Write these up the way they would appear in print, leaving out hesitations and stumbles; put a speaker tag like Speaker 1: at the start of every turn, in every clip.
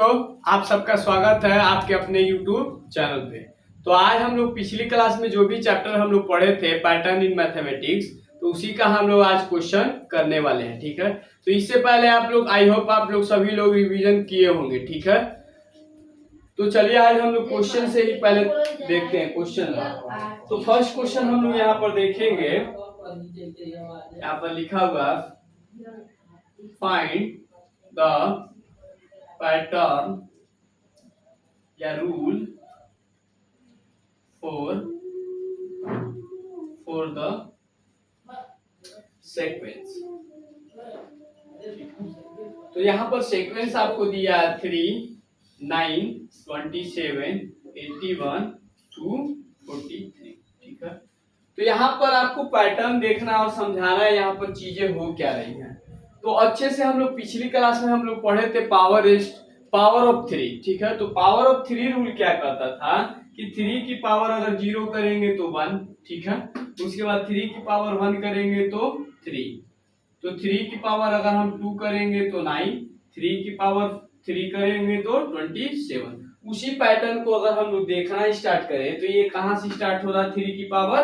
Speaker 1: दोस्तों, आप सबका स्वागत है आपके अपने YouTube चैनल पे। तो आज हम लोग पिछली क्लास में जो भी चैप्टर हम लोग पढ़े थे पैटर्न इन मैथमेटिक्स, तो उसी का हम लोग आज क्वेश्चन करने वाले हैं। ठीक है, तो इससे पहले आप लोग आई होप आप लोग सभी लोग रिवीजन किए होंगे। ठीक है, तो चलिए आज हम लोग क्वेश्चन से ही पहले देखते हैं क्वेश्चन। तो फर्स्ट क्वेश्चन हम लोग यहाँ पर देखेंगे, यहाँ पर लिखा हुआ फाइंड द पैटर्न या रूल फॉर द सीक्वेंस। तो यहाँ पर सीक्वेंस आपको दिया है 3, 9, 27, 81 to 43। ठीक है, तो यहाँ पर आपको पैटर्न देखना और समझाना है यहाँ पर चीजें हो क्या रही हैं। तो अच्छे से हम लोग पिछली क्लास में हम लोग पढ़े थे पावर ऑफ 3। ठीक है, तो पावर ऑफ 3 रूल क्या कहता था कि 3 की पावर अगर 0 करेंगे तो 1। ठीक है, उसके बाद 3 की पावर 1 करेंगे तो 3, तो 3 की पावर अगर हम 2 करेंगे तो 9, 3 की पावर 3 करेंगे तो 27। उसी पैटर्न को अगर हम लोग देखना स्टार्ट करें तो ये कहां से स्टार्ट हो रहा है, 3 की पावर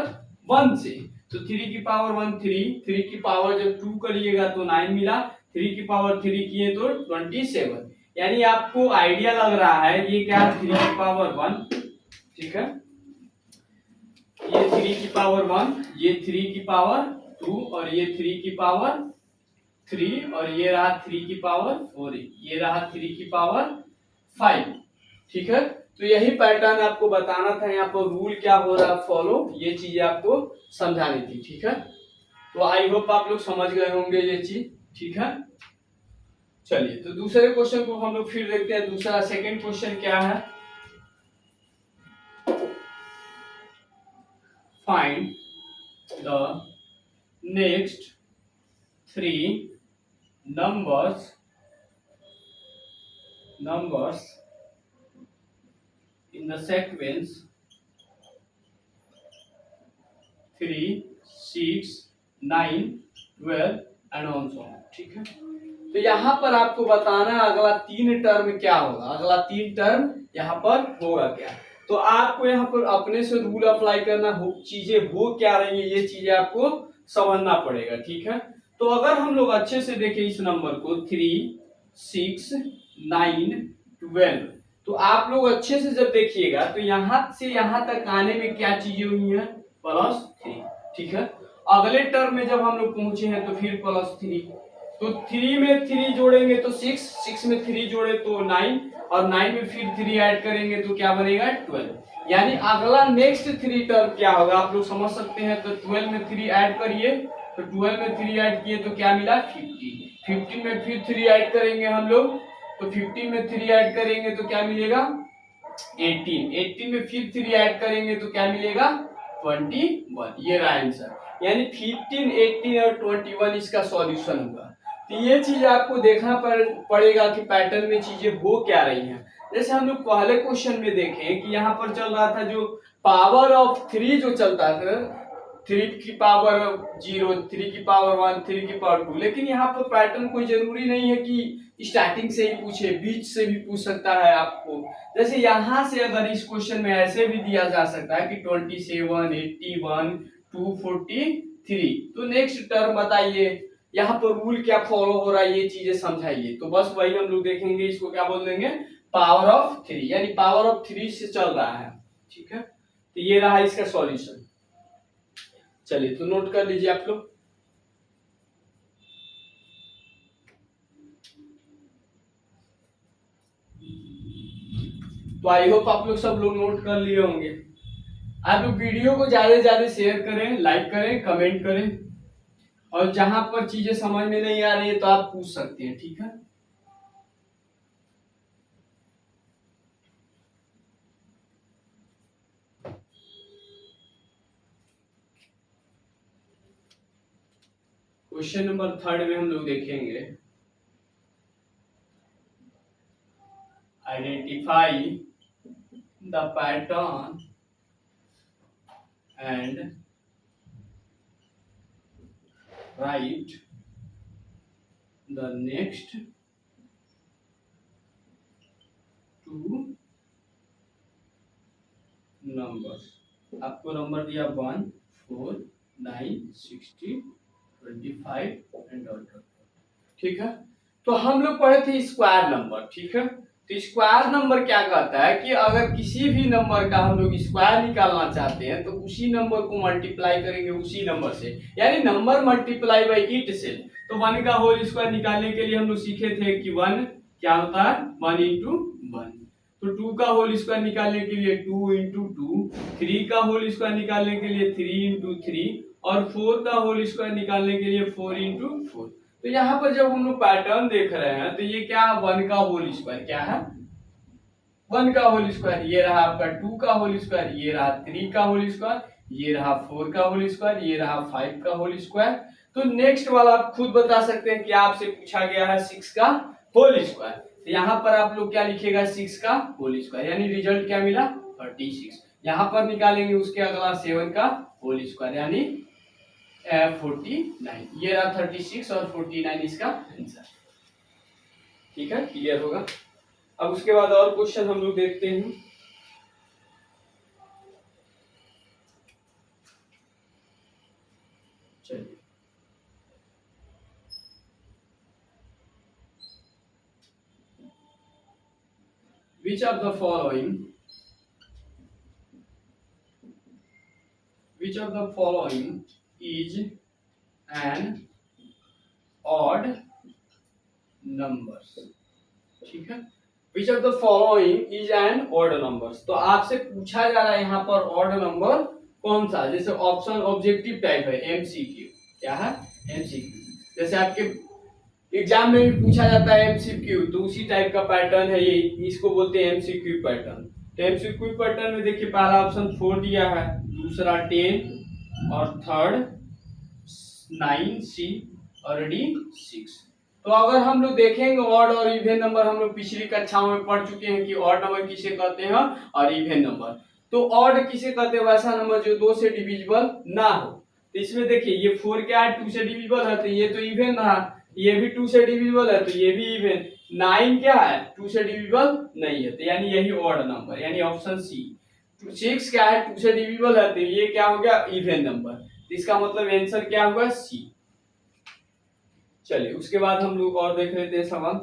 Speaker 1: 1 से। तो 3 की पावर 1 3, 3 की पावर जब 2 करिएगा तो 9 मिला, 3 की पावर 3 किए तो 27। यानी आपको आइडिया लग रहा है ये क्या है, 3 की पावर 1। ठीक है, ये 3 की पावर 1, ये 3 की पावर 2 और ये 3 की पावर 3 और ये रहा 3 की पावर 4, ये रहा 3 की पावर 5। ठीक है, तो यही पैटर्न आपको बताना था, यहाँ पर रूल क्या हो रहा है फॉलो, ये चीजें आपको समझानी थी। ठीक है, तो आई होप आप लोग समझ गए होंगे ये चीज। ठीक है, चलिए तो दूसरे क्वेश्चन को हम लोग फिर देखते हैं। दूसरा सेकंड क्वेश्चन क्या है, find the next 3 numbers in the sequence 3, 6, 9, 12 and on so on। ठीक है, तो यहाँ पर आपको बताना है अगला 3 टर्म क्या होगा, अगला 3 टर्म यहाँ पर होगा क्या। तो आपको यहाँ पर अपने से रूल अप्लाई करना हो, चीजें हो क्या रही है ये चीजें आपको समझना पड़ेगा। ठीक है, तो अगर हम लोग अच्छे से देखें इस नंबर को 3, 6, 9, 12, तो आप लोग अच्छे से जब देखिएगा तो यहाँ से यहाँ तक आने में क्या चीजें हुई है, +3। ठीक है, अगले टर्म में जब हम लोग पहुंचे हैं तो फिर +3, तो 3 में 3 जोड़ेंगे तो 6, 6 में 3 जोड़े तो 9 और 9 में फिर 3 ऐड करेंगे तो क्या बनेगा 12। यानी अगला नेक्स्ट 3 टर्म क्या होगा आप लोग समझ सकते हैं। तो 12 में 3 ऐड करिए, तो 12 में 3 ऐड किए तो क्या मिला 15, 15 में फिर 3 ऐड करेंगे हम लोग, तो 15 में 3 ऐड करेंगे तो क्या मिलेगा 18, 18 में फिर 3 ऐड करेंगे तो क्या मिलेगा 21। ये रहा आंसर, यानी 15, 18 और 21 इसका सॉल्यूशन होगा। तो ये चीज आपको देखना पड़ेगा कि पैटर्न में चीजें हो क्या रही हैं। जैसे हम लोग पहले क्वेश्चन में देखें कि यहाँ पर चल रहा था जो पावर ऑफ 3 जो चलता था, 3 की पावर 0, 3 की पावर 1, 3 की पावर 2, लेकिन यहाँ पर पैटर्न कोई जरूरी नहीं है कि स्टार्टिंग से ही पूछे, बीच से भी पूछ सकता है आपको। जैसे यहाँ से अगर इस क्वेश्चन में ऐसे भी दिया जा सकता है कि 27, 81, 243, तो नेक्स्ट टर्म बताइए, यहाँ पर रूल क्या फॉलो हो रहा है ये चीजें समझाइए। तो बस वही हम लोग देखेंगे, इसको क्या बोल देंगे पावर ऑफ 3, यानी पावर ऑफ 3 से चल रहा है। ठीक है, तो ये रहा इसका सॉल्यूशन। चलिए तो नोट कर लीजिए आप लोग। तो आई होप आप लोग सब लोग नोट कर लिए होंगे। आप लोग वीडियो को ज्यादा से ज्यादा शेयर करें, लाइक करें, कमेंट करें, और जहां पर चीजें समझ में नहीं आ रही है तो आप पूछ सकते हैं। ठीक है, क्वेश्चन नंबर 3 में हम लोग देखेंगे identify the pattern and right the next 2 number, आपको नंबर दिया 1 4 9 60 25 एंड ऑल। ठीक है, तो हम लोग पढ़े थे स्क्वायर नंबर। ठीक है, तो स्क्वायर नंबर क्या कहता है कि अगर किसी भी नंबर का हम लोग स्क्वायर निकालना चाहते हैं तो उसी नंबर को मल्टीप्लाई करेंगे उसी नंबर से, यानी नंबर मल्टीप्लाई बाई इट से। तो 1 का होल स्क्वायर निकालने के लिए हम लोग सीखे थे कि 1 क्या होता है 1 इंटू 1। तो 2 का होल स्क्वायर निकालने के लिए 2 इंटू 2, 3 का होल स्क्वायर निकालने के लिए 3 इंटू 3, और 4 का होल स्क्वायर निकालने के लिए 4 इंटू 4। तो यहाँ पर जब हम लोग पैटर्न देख रहे हैं तो ये क्या है 1 का होल स्क्वायर, क्या है 1 का होल स्क्वायर, ये रहा आपका 2 का होल स्क्वायर, ये रहा 3 का होल स्क्वायर, ये रहा 4 का होल स्क्वायर, ये रहा 5 का होल स्क्वायर। तो नेक्स्ट वाला आप खुद बता सकते हैं कि आपसे पूछा गया है 6 का होल स्क्वायर। तो यहाँ पर आप लोग क्या लिखेगा 6 का होल स्क्वायर, यानी रिजल्ट क्या मिला 36। यहाँ पर निकालेंगे उसके अगला 7 का होल स्क्वायर यानी 49। ये रहा 36 और 49 इसका आंसर। ठीक है, क्लियर होगा। अब उसके बाद और क्वेश्चन हम लोग देखते हैं। चलिए, which of the following is an odd numbers। ठीक है, which of the following is an odd numbers। तो आपसे पूछा जा रहा है यहाँ पर ऑड नंबर कौन सा, जैसे ऑप्शन ऑब्जेक्टिव टाइप है एमसीक्यू, क्या है एमसीक्यू। जैसे आपके एग्जाम में भी पूछा जाता है एमसीक्यू, तो उसी टाइप का पैटर्न है ये, इसको बोलते हैं एमसीक्यू पैटर्न। तो एमसीक्यू पैटर्न में देखिए पहला ऑप्शन 4 दिया है, दूसरा 10 और थर्ड 9 सी और डी 6। तो अगर हम लोग देखेंगे ऑड और इवन नंबर, हम लोग पिछली कक्षाओं में पढ़ चुके हैं कि ऑड नंबर किसे कहते हैं और इवन नंबर। तो ऑड किसे कहते हैं, वैसा नंबर जो 2 से डिविजिबल ना हो। तो इसमें देखिए ये 4 क्या है 2 से डिविजिबल है, तो ये तो इवन रहा, ये भी 2 से डिविजिबल है तो ये भी इवन। 9 क्या है 2 से डिविजिबल नहीं है, तो यानी यही ऑड नंबर, यानी ऑप्शन सी। 6 क्या है 2 से डिविजिबल है, तो ये क्या हो गया इवन नंबर, तो इसका मतलब आंसर क्या हुआ सी। चलिए, उसके बाद हम लोग और देख लेते हैं सवाल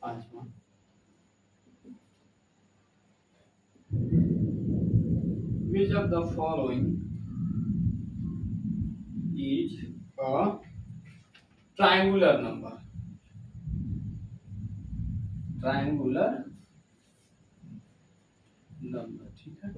Speaker 1: 5वां। Which of the following is a triangular number? ठीक है,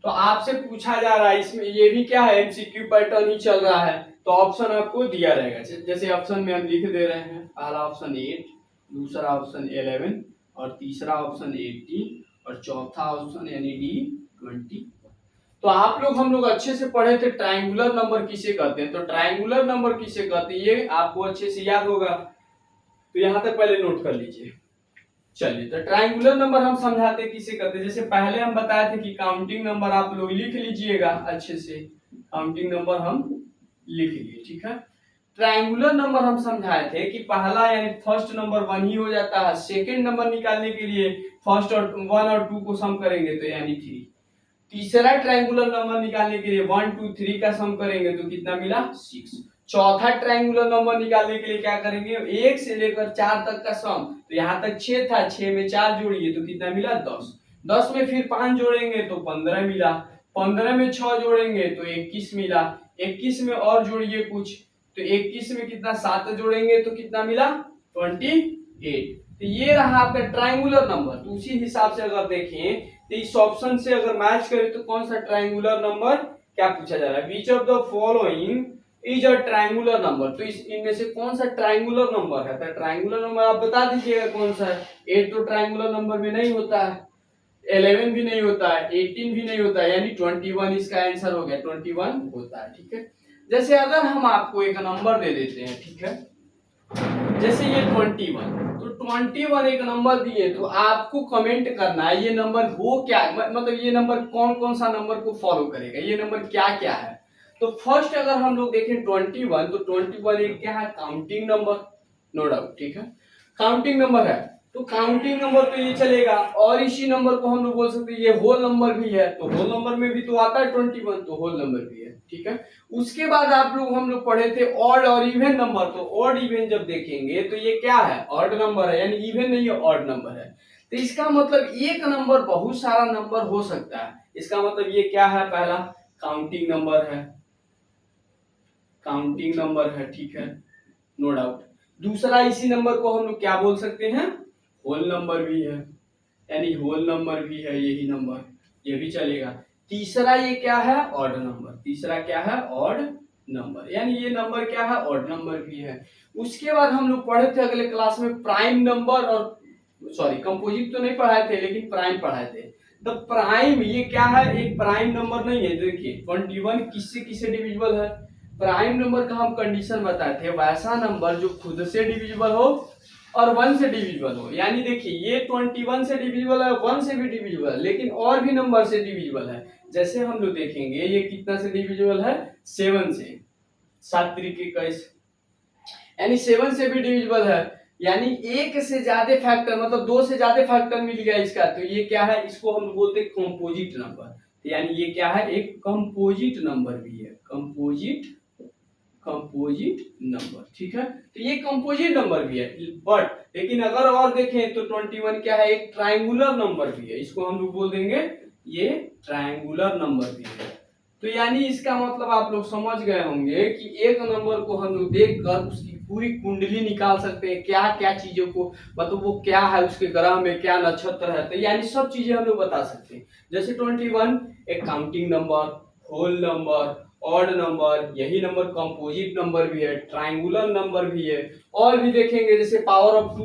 Speaker 1: तो आपसे पूछा जा रहा है, इसमें ये भी क्या है एमसीक्यू पैटर्न ही चल रहा है। तो ऑप्शन आपको दिया रहेगा, जैसे ऑप्शन में हम लिख दे रहे हैं, पहला ऑप्शन 8, दूसरा ऑप्शन 11 और तीसरा ऑप्शन 18 और चौथा ऑप्शन यानी डी 20। तो आप लोग हम लोग अच्छे से पढ़े थे ट्रायंगुलर नंबर किसे कहते हैं। तो ट्रायंगुलर नंबर किसे कहते हैं ये आपको अच्छे से याद होगा, तो यहां तक पहले नोट कर लीजिए। चलिए, तो ट्रायंगुलर नंबर हम समझाते किसे कहते हैं। जैसे पहले हम बताए थे कि काउंटिंग नंबर आप लोग लिख लीजिएगा अच्छे से, काउंटिंग नंबर हम लिख लिए। ठीक है, ट्रायंगुलर नंबर हम समझाए थे कि पहला यानी फर्स्ट नंबर 1 ही हो जाता है, सेकंड नंबर निकालने के लिए फर्स्ट और 1 और 2 को सम करेंगे तो यानी 3। तीसरा ट्रायंगुलर नंबर निकालने के लिए 1 2 3 का सम करेंगे तो कितना मिला 6। चौथा ट्रायंगुलर नंबर निकालने के लिए क्या करेंगे 1 से लेकर 4 तक का सम, तो यहाँ तक 6 था, 6 में 4 जोड़िए तो कितना मिला 10। 10 में फिर 5 जोड़ेंगे तो 15 मिला, 15 में 6 जोड़ेंगे तो 21 मिला, 21 में और जोड़िए कुछ, तो 21 में कितना 7 जोड़ेंगे तो कितना मिला 28। तो ये रहा आपका ट्रायंगुलर नंबर। तो उसी हिसाब से अगर देखें तो इस ऑप्शन से अगर मैच करें तो कौन सा ट्रायंगुलर नंबर क्या पूछा जा रहा है, which of the following is a triangular number. तो इस इनमें से कौन सा ट्रायंगुलर नंबर है, तो ट्रायंगुलर नंबर आप बता दीजिएगा कौन सा है। 8 तो ट्रायंगुलर नंबर में नहीं होता है, 11 भी नहीं होता है, 18 भी नहीं होता है, यानी 21 इसका आंसर हो गया, 21 होता है। ठीक है, जैसे अगर हम आपको एक नंबर दे देते हैं, ठीक है, जैसे ये 21, तो 21 एक नंबर दिए तो आपको कमेंट करना है ये नंबर हो क्या, मतलब ये नंबर कौन कौन सा नंबर को फॉलो करेगा, ये नंबर क्या क्या है। तो फर्स्ट अगर हम लोग देखें 21, तो 21 एक क्या है काउंटिंग नंबर, नो डाउट। ठीक है, काउंटिंग नंबर है तो काउंटिंग नंबर तो ये चलेगा, और इसी नंबर को हम लोग बोल सकते हैं ये होल नंबर भी है, तो होल नंबर में भी तो आता है 21, तो होल नंबर भी है, ठीक है। उसके बाद हम लोग पढ़े थे ऑड और इवन नंबर, तो ऑड इवन जब देखेंगे तो ये क्या है, ऑड नंबर है, यानी इवन नहीं है, ऑड नंबर है। तो इसका मतलब एक नंबर बहुत सारा नंबर हो सकता है, इसका मतलब ये क्या है, पहला काउंटिंग नंबर है, काउंटिंग नंबर है, ठीक है, नो डाउट। दूसरा इसी नंबर को हम लोग क्या बोल सकते हैं, होल नंबर भी है, यानी होल नंबर भी है यही नंबर, ये भी चलेगा। तीसरा ये क्या है, ऑड नंबर, तीसरा क्या है, ऑड नंबर, यानी ये नंबर क्या है, ऑड नंबर भी है। उसके बाद हम लोग पढ़े थे अगले क्लास में प्राइम नंबर, और सॉरी कंपोजिट तो नहीं पढ़ाए थे लेकिन प्राइम पढ़ाए थे। तो प्राइम ये क्या है, एक प्राइम नंबर नहीं है, देखिए 21 किससे किससे डिविजिबल है, प्राइम नंबर का हम कंडीशन बताए थे, वैसा नंबर जो खुद से डिविजिबल हो और 1 से डिविजिबल हो, यानी देखिए ये 21 से डिविजिबल है, 1 से भी डिविजिबल है, लेकिन और भी नंबर से डिविजिबल है। जैसे हम लोग देखेंगे ये कितना से डिविजिबल है, 7 से, 7 तरीके का, यानी 7 से भी डिविजिबल है, यानी एक से ज्यादा फैक्टर, मतलब 2 से ज्यादा फैक्टर मिल गया इसका, तो ये क्या है, इसको हम बोलते हैं कंपोजिट नंबर। तो यानी ये क्या है, एक कंपोजिट नंबर भी है, कंपोजिट नंबर, ठीक है। तो ये कंपोजिट नंबर भी है, बट लेकिन अगर और देखें तो 21 क्या है, एक ट्रायंगुलर नंबर भी है, इसको हम लोग बोल देंगे ये ट्रायंगुलर नंबर भी है। तो यानी इसका मतलब आप लोग समझ गए होंगे कि एक नंबर को हम लोग देखकर उसकी पूरी कुंडली निकाल सकते हैं, क्या क्या चीजों को, मतलब वो क्या है, उसके ग्रह में क्या नक्षत्र है, तो यानी सब चीजें हम लोग बता सकते हैं। जैसे 21 एक counting number, whole number, odd number, यही नंबर कंपोजिट नंबर भी है, ट्रायंगुलर नंबर भी है, और भी देखेंगे जैसे पावर ऑफ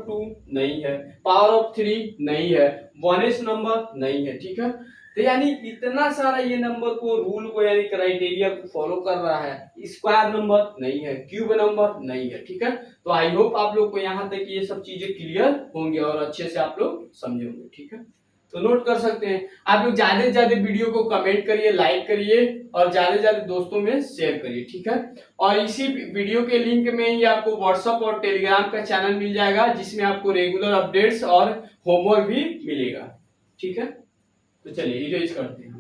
Speaker 1: टू नहीं है, पावर ऑफ 3 नहीं है, वनेस नंबर नहीं है, ठीक है। तो यानी इतना सारा ये नंबर को, रूल को, यानी क्राइटेरिया को फॉलो कर रहा है। स्क्वायर नंबर नहीं है, क्यूब नंबर नहीं है, ठीक है। तो आई होप आप लोग को यहाँ तक ये सब चीजें क्लियर होंगे और अच्छे से आप लोग समझे होंगे, ठीक है। तो नोट कर सकते हैं आप लोग, ज्यादा से ज्यादा वीडियो को कमेंट करिए, लाइक करिए, और ज्यादा से ज्यादा दोस्तों में शेयर करिए, ठीक है। और इसी वीडियो के लिंक में ही आपको व्हाट्सएप और टेलीग्राम का चैनल मिल जाएगा, जिसमें आपको रेगुलर अपडेट्स और होमवर्क भी मिलेगा, ठीक है। तो चलिए इरेज करते हैं।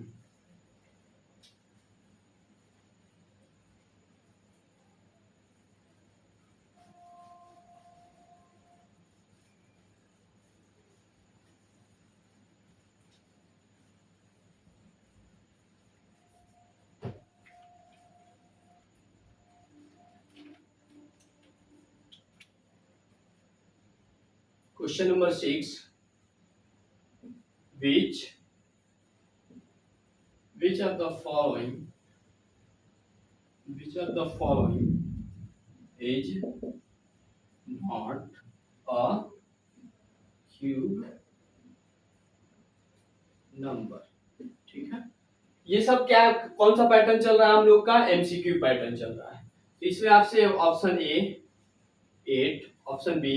Speaker 1: Question number 6, which of the following is not a cube number, ठीक है। ये सब क्या, कौन सा पैटर्न चल रहा है हम लोग का, एमसीक्यू पैटर्न चल रहा है। तो इसमें आपसे option A 8, option B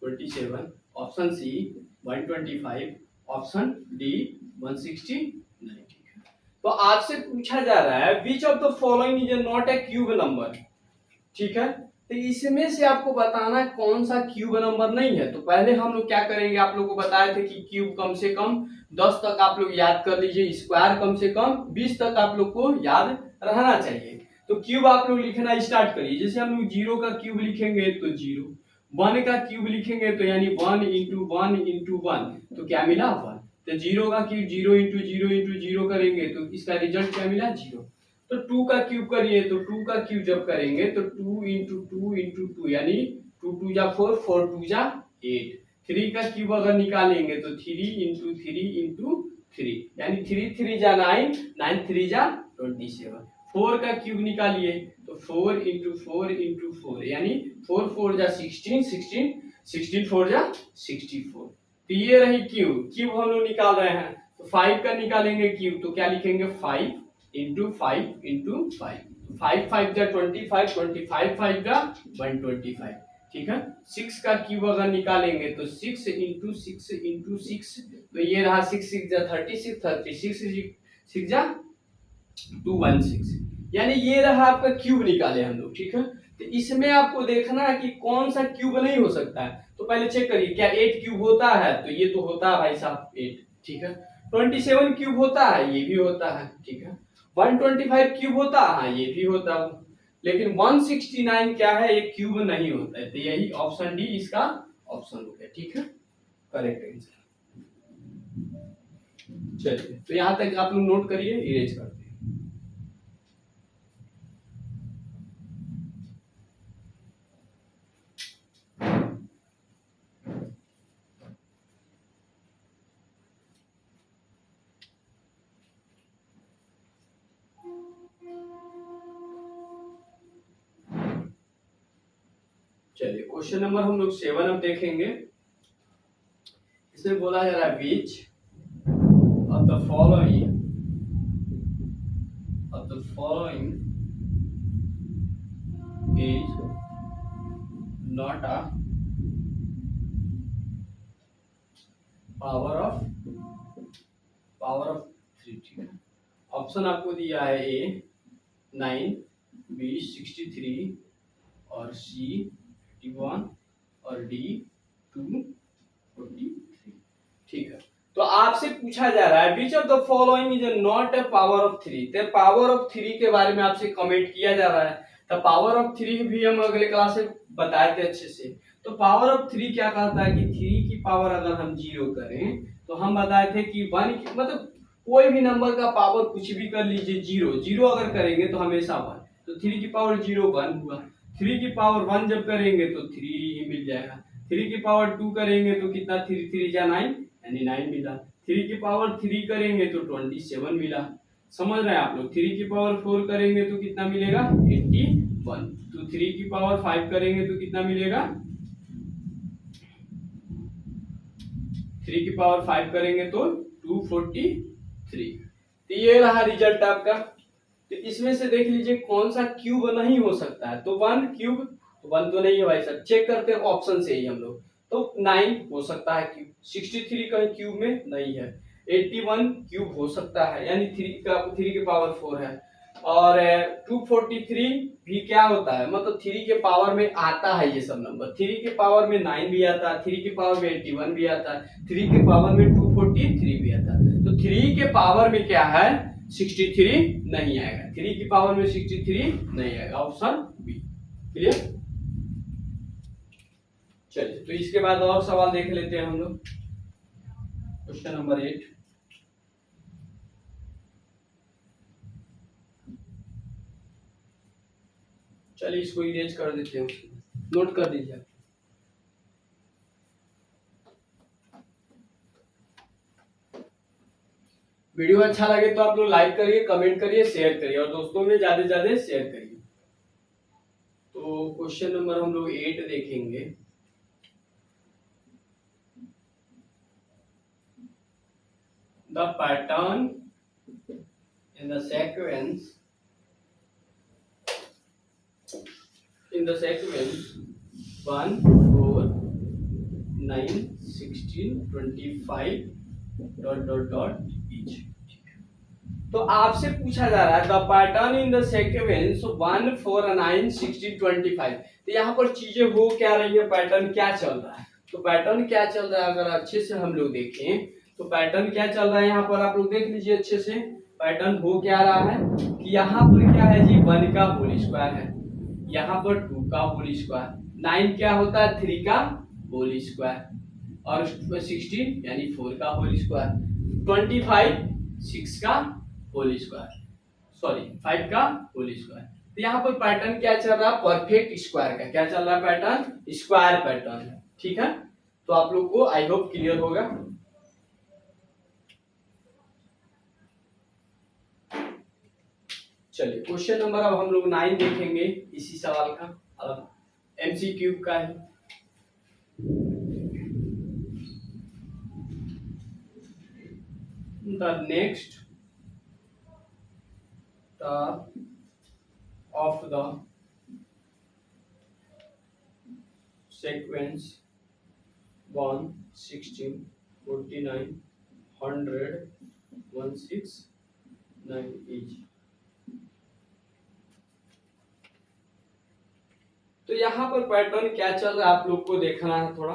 Speaker 1: 27, option C 125, option D 169, ठीक है। तो आपसे पूछा जा रहा है which of the following is not a cube number, ठीक है। तो इसमें से आपको बताना कौन सा क्यूब नंबर नहीं है। तो पहले हम लोग क्या करेंगे, आप लोग को बताए थे कि क्यूब कम से कम 10 तक आप लोग याद कर लीजिए, स्क्वायर कम से कम 20 तक आप लोग को याद रहना चाहिए। तो क्यूब आप लोग लिखना स्टार्ट करिए। जैसे हम लोग 0 का क्यूब लिखेंगे तो 0, 1 का क्यूब लिखेंगे तो यानी 1 इंटू 1 तो क्या मिला 1। तो 0 का क्यूब 0 इंटू 0 इंटू 0 करेंगे तो इसका रिजल्ट क्या मिला 0। तो 2 का क्यूब करिए, तो 2 का क्यूब जब करेंगे तो 2 इंटू 2 इंटू 2 यानी 2 2 जा 4, 4 2 जा 8। 3 का क्यूब अगर निकालेंगे तो 3 इंटू 3 इंटू 3 यानी 3 3 जा 9, 9 3 जा 27। 4 का क्यूब निकालिए तो 4 इंटू 4 इंटू 4 यानी 4 4 जा 16, 16 16 4 जा 64। तो ये रही क्यूब हम लोग निकाल रहे हैं। तो 5 का निकालेंगे क्यूब तो क्या लिखेंगे 5 इंटू 5 इंटू 5, 5 5 जा 25, 25 5 जा 125, ठीक है। 6 का क्यूब अगर निकालेंगे तो 6 इंटू 6 इंटू 6, तो ये रहा 6 6 जा 36, 36 6 जा 216, यानी ये रहा आपका क्यूब निकाले हम लोग, ठीक है। तो इसमें आपको देखना है कि कौन सा क्यूब नहीं हो सकता है। तो पहले चेक करिए क्या 8 क्यूब होता है, तो ये तो होता है भाई साहब 8, ठीक है। 27 क्यूब होता है, ये भी होता है, ठीक है। 125 क्यूब होता है, हाँ ये भी होता है। लेकिन 169 क्या है, ये क्यूब नहीं होता है। तो यही ऑप्शन डी इसका ऑप्शन हो गया, ठीक है, करेक्ट आंसर। चलिए तो यहाँ तक आप लोग नोट करिए, इरेज करते हैं। चलिए क्वेश्चन नंबर हम लोग 7 अब देखेंगे। इसमें बोला जा रहा है बीच of the following is not a power of 3, ठीक है। ऑप्शन आपको दिया है ए 9, बी 63 और सी 51 और डी 243, ठीक है। तो आपसे पूछा जा रहा है which of the following is not A power of 3। तो पावर ऑफ 3 के बारे में आपसे कमेंट किया जा रहा है। तो पावर ऑफ 3 भी हम अगले क्लास में बताए थे अच्छे से। तो पावर ऑफ 3 क्या कहता है कि 3 की पावर अगर हम 0 करें तो हम बताए थे कि 1 मतलब कोई भी नंबर का पावर कुछ भी कर लीजिए, 0 अगर करेंगे तो हमेशा 1। तो 3 की पावर 0 1 हुआ। 3 की पावर 1 जब करेंगे तो 3 ही मिल जाएगा। 3 की पावर 2 करेंगे तो कितना, 3 3 जा 9 यानी 9 मिला। 3 की पावर 3 करेंगे तो 27 मिला। समझ रहे हैं आप लोग। 3 की पावर 4 करेंगे तो कितना मिलेगा, 81। तो 3 की पावर 5 करेंगे तो कितना मिलेगा, 3 की पावर 5 करेंगे तो 243। तो ये रहा रिजल्ट आपका। तो इसमें से देख लीजिए कौन सा क्यूब नहीं हो सकता है। तो 1 क्यूब, तो 1 तो नहीं है भाई साहब। चेक करते हैं ऑप्शन से ही हम लोग। तो 9 हो सकता है क्यूब, 63 कहीं क्यूब में नहीं है, 81 क्यूब हो सकता है यानी 3 की पावर 4 है। और 243 भी क्या होता है, मतलब 3 के पावर में आता है ये सब नंबर। 3 के पावर में 9 भी आता है, 3 के पावर में 81 भी आता है, 3 के पावर में 243 भी आता है। तो 3 के पावर में क्या है, 63 नहीं आएगा। 3 की पावर में 63 नहीं आएगा, ऑप्शन बी। क्लियर। चलिए तो इसके बाद और सवाल देख लेते हैं हम लोग। Question number 8। चलिए इसको इरेज कर देते हैं, नोट कर दीजिए। वीडियो अच्छा लगे तो आप लोग लाइक करिए, कमेंट करिए, शेयर करिए और दोस्तों में ज्यादा से ज्यादा शेयर करिए। तो क्वेश्चन नंबर हम लोग 8 देखेंगे। The pattern in the sequence 1 4 9 16 25 dot each। तो आपसे पूछा जा रहा है the pattern in the sequence 1 4 9 16 25। तो यहाँ पर चीजें हो क्या रही है, पैटर्न क्या चल रहा है। तो पैटर्न क्या चल रहा है अगर अच्छे से हम लोग देखें तो पैटर्न क्या चल रहा है यहाँ पर आप लोग देख लीजिए अच्छे से। पैटर्न हो क्या रहा है कि यहाँ पर क्या है जी, 1 का होल स्क्वायर है, यहाँ पर 2 का होल स्क्वायर, 9 क्या होता है, 3 का होल स्क्वायर और 16 यानी 4 का होल स्क्वायर, 25 6 का होल स्क्वायर, सॉरी 5 का होल स्क्वायर। तो यहाँ पर पैटर्न क्या चल रहा है, परफेक्ट स्क्वायर का क्या चल रहा है, पैटर्न स्क्वायर पैटर्न है। ठीक है, तो आप लोग को आई होप क्लियर होगा। चलिए क्वेश्चन नंबर अब हम लोग 9 देखेंगे इसी सवाल का, अब एमसीक्यू का है। The next term of the sequence 1 16 49 100 169 is तो यहाँ पर पैटर्न क्या चल रहा है आप लोग को देखना है थोड़ा।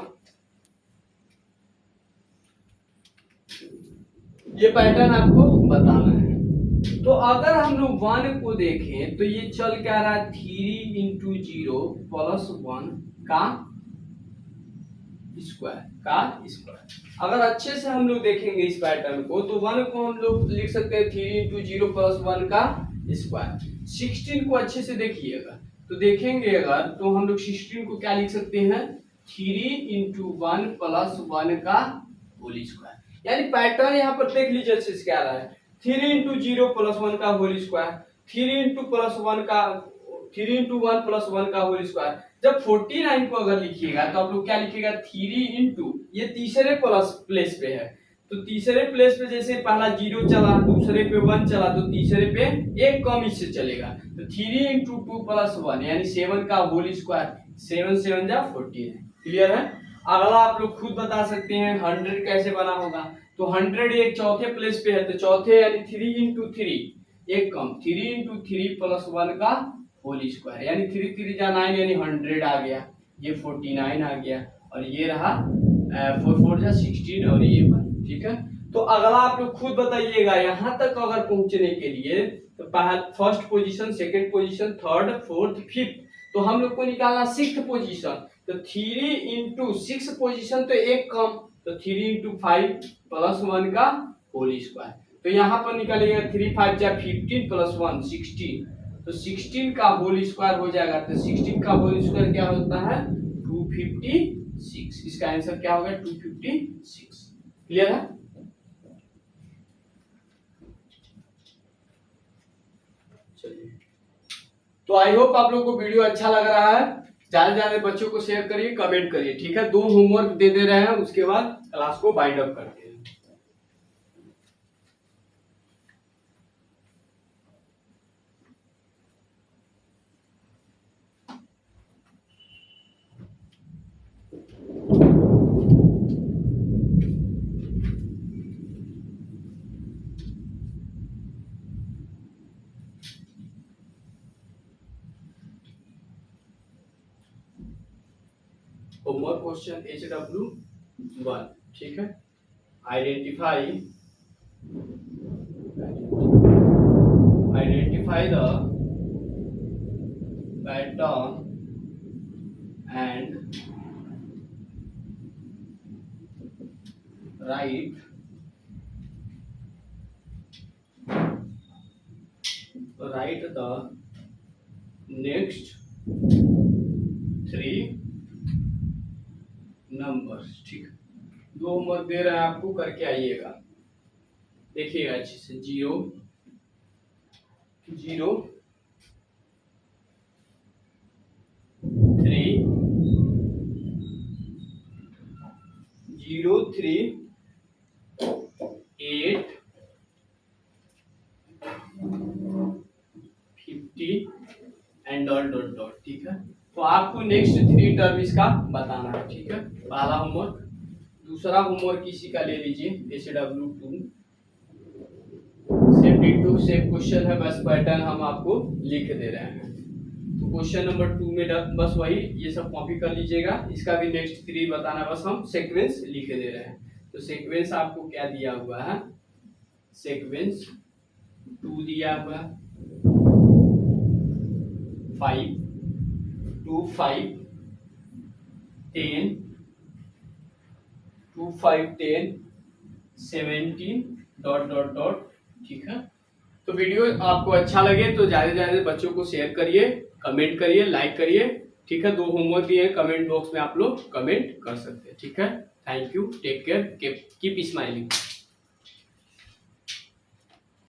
Speaker 1: ये पैटर्न आपको बताना है। तो अगर हम लोग 1 को देखें तो ये चल क्या रहा है 3 इंटू 0 प्लस 1 का स्क्वायर। अगर अच्छे से हम लोग देखेंगे इस पैटर्न को तो 1 को हम लोग लिख सकते हैं 3 इंटू 0 प्लस 1 का स्क्वायर। 16 को अच्छे से देखिएगा तो देखेंगे अगर तो हम लोग 16 को क्या लिख सकते हैं 3 इंटू 1 प्लस 1 का होल स्क्वायर। यानी पैटर्न यहाँ पर देख लीजिए अच्छे से क्या रहा है 3 इंटू 0 प्लस 1 का होल स्क्वायर, 3 इंटू 1 प्लस 1 का होल स्क्वायर। जब 49 को अगर लिखिएगा तो आप लोग क्या लिखिएगा 3 इंटू, ये तीसरे प्लेस पे है तो तीसरे प्लेस पे जैसे पहला 0 चला, दूसरे पे 1 चला तो तीसरे पे एक कम इससे चलेगा तो 3 इंटू 2 प्लस 1 यानी 7 का होल स्क्वायर। 7 7 जा 14 है। क्लियर है। अगला आप लोग खुद बता सकते हैं 100 कैसे बना होगा। तो 100 एक चौथे प्लेस पे है तो चौथे यानी 3 इंटू 3 एक कम 3 इंटू 3 प्लस 1 का होल स्क्वायर यानी 3 3 जा 9 यानी 100 आ गया, ये 49 आ गया और ये रहा 4 4 जा 16 और ये 1। ठीक है। तो अगला आप लोग खुद बताइएगा यहाँ तक अगर पहुंचने के लिए तो first position, second position, third, fourth, fifth, तो हम लोग को निकालना सिक्स्थ पोजीशन। तो 3 इंटू 6 पोजीशन तो एक कम तो 3 इंटू 5 प्लस 1 का होल स्क्वायर। तो यहाँ पर निकालिएगा 3 5 जा 15 प्लस 1 16 तो 16 का होल स्क्वायर हो जाएगा। तो 16 का होल स्क्वायर क्या होता है 256। इसका आंसर क्या होगा 256। क्लियर है। चलिए, तो आई होप आप लोगों को वीडियो अच्छा लग रहा है। ज्यादा ज्यादा बच्चों को शेयर करिए, कमेंट करिए। ठीक है। 2 होमवर्क दे रहे हैं, उसके बाद क्लास को बाइंड अप करते हैं। Homework question HW1। ठीक है। Identify the pattern and right the next 3 numbers. ठीक है। 2 होमवर्क दे रहे हैं आपको, करके आइएगा। देखिएगा अच्छे से 0 0 3 0 3 8 50 एंड डॉट डॉट डॉट। ठीक है। तो आपको नेक्स्ट 3 टर्म इसका बताना है। ठीक है। पहला होमवर्क। दूसरा होमवर्क इसी का ले लीजिए HW2। Same ditto same question है, बस पैटर्न हम आपको लिख दे रहे हैं। तो क्वेश्चन नंबर 2 में बस वही ये सब कॉपी कर लीजिएगा। इसका भी नेक्स्ट 3 बताना, बस हम सीक्वेंस लिख दे रहे हैं। तो सीक्वेंस आपको क्या दिया हुआ है, सीक्वेंस 2 दिया हुआ 5 2 5 10 2 5 10 17 डॉट डॉट डॉट। ठीक है। तो वीडियो आपको अच्छा लगे तो ज्यादा से ज्यादा बच्चों को शेयर करिए, कमेंट करिए, लाइक करिए। ठीक है। 2 होमवर्क दिए हैं, कमेंट बॉक्स में आप लोग कमेंट कर सकते हैं। ठीक है। Thank you, take care, keep smiling.